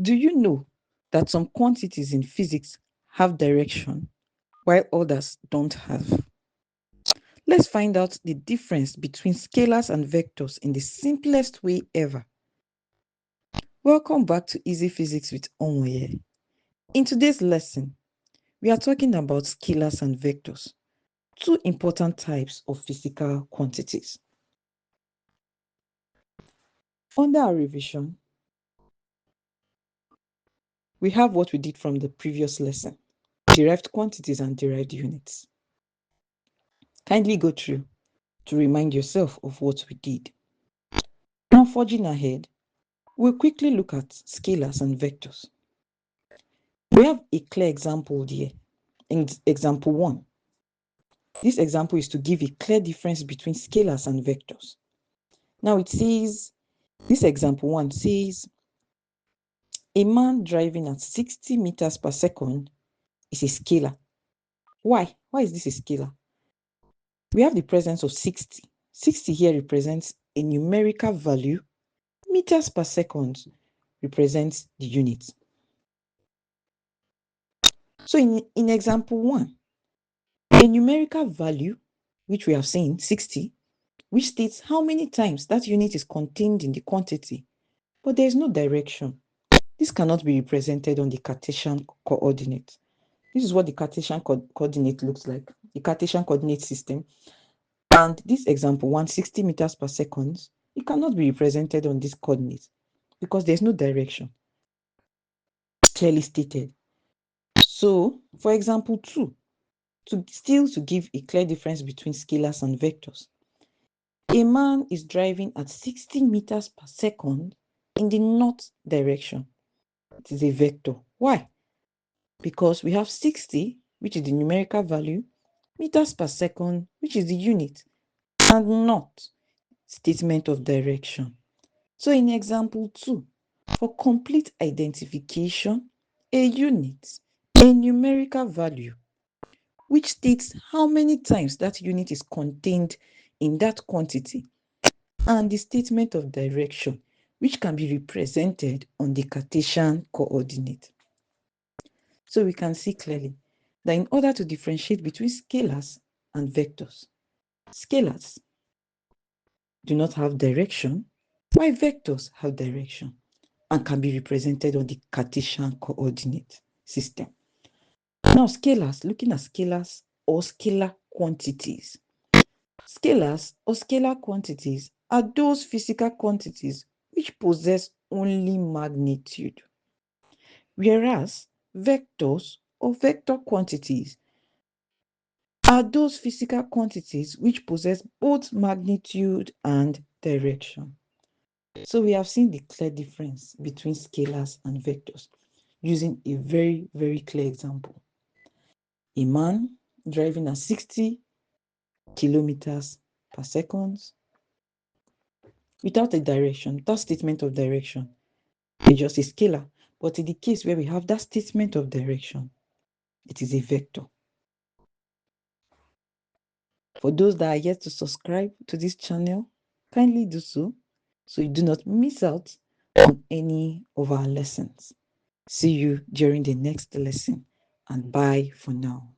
Do you know that some quantities in physics have direction while others don't have? Let's find out the difference between scalars and vectors in the simplest way ever. Welcome back to Easy Physics with Omonye. In today's lesson, we are talking about scalars and vectors, two important types of physical quantities. Under our revision, we have what we did from the previous lesson, derived quantities and derived units. Kindly go through to remind yourself of what we did. Now, forging ahead, we'll quickly look at scalars and vectors. We have a clear example here. In example 1, this example is to give a clear difference between scalars and vectors. Now it says, this example 1 says, a man driving at 60 meters per second is a scalar. Why? Why is this a scalar? We have the presence of 60. 60 here represents a numerical value. Meters per second represents the unit. So in example 1, a numerical value, which we have seen, 60, which states how many times that unit is contained in the quantity, but there is no direction. This cannot be represented on the Cartesian coordinate. This is what the Cartesian coordinate looks like, the Cartesian coordinate system. And this example, 160 meters per second, it cannot be represented on this coordinate because there's no direction clearly stated. So, for example 2, to give a clear difference between scalars and vectors, a man is driving at 60 meters per second in the north direction. It is a vector. Why? Because we have 60, which is the numerical value, meters per second, which is the unit, and not statement of direction. So in example 2, for complete identification, a unit, a numerical value, which states how many times that unit is contained in that quantity, and the statement of direction, which can be represented on the Cartesian coordinate. So we can see clearly that in order to differentiate between scalars and vectors, scalars do not have direction, while vectors have direction and can be represented on the Cartesian coordinate system. Now, scalars, looking at scalars or scalar quantities. Scalars or scalar quantities are those physical quantities which possess only magnitude, whereas vectors or vector quantities are those physical quantities which possess both magnitude and direction. So we have seen the clear difference between scalars and vectors using a very, very clear example. A man driving at 60 kilometers per second without a direction, without statement of direction, it's just a scalar. But in the case where we have that statement of direction, it is a vector. For those that are yet to subscribe to this channel, kindly do so you do not miss out on any of our lessons. See you during the next lesson, and bye for now.